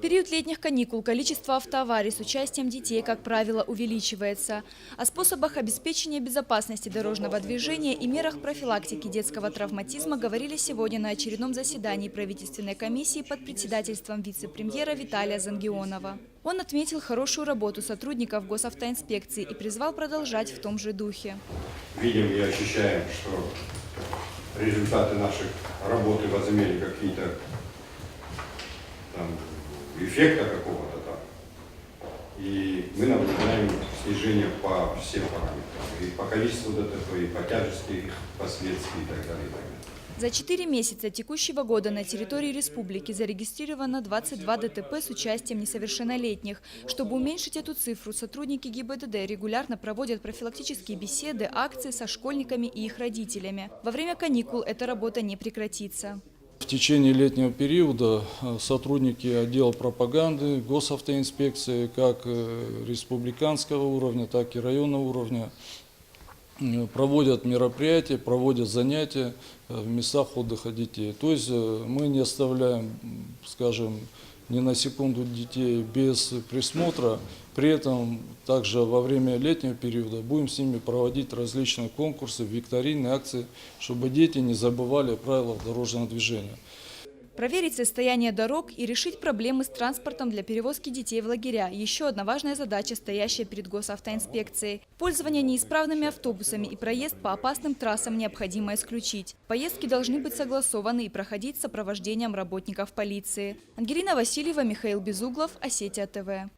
период летних каникул количество автоаварий с участием детей, как правило, увеличивается. О способах обеспечения безопасности дорожного движения и мерах профилактики детского травматизма говорили сегодня на очередном заседании правительственной комиссии под председательством вице-премьера Виталия Зангионова. Он отметил хорошую работу сотрудников госавтоинспекции и призвал продолжать в том же духе. Видим и ощущаем, что результаты нашей работы возымели какие-то эффекта какого-то там. И мы наблюдаем снижение по всем параметрам. И по количеству ДТП, и по тяжести их последствий и так далее. За 4 месяца текущего года на территории республики зарегистрировано 22 ДТП с участием несовершеннолетних. Чтобы уменьшить эту цифру, сотрудники ГИБДД регулярно проводят профилактические беседы, акции со школьниками и их родителями. Во время каникул эта работа не прекратится. В течение летнего периода сотрудники отдела пропаганды, госавтоинспекции, как республиканского уровня, так и районного уровня, проводят мероприятия, проводят занятия в местах отдыха детей. То есть мы не оставляем, скажем, ни на секунду детей без присмотра. При этом также во время летнего периода будем с ними проводить различные конкурсы, викторины, акции, чтобы дети не забывали о правилах дорожного движения. Проверить состояние дорог и решить проблемы с транспортом для перевозки детей в лагеря – еще одна важная задача, стоящая перед госавтоинспекцией. Пользование неисправными автобусами и проезд по опасным трассам необходимо исключить. Поездки должны быть согласованы и проходить с сопровождением работников полиции. Ангелина Васильева, Михаил Безуглов, Осетия ТВ.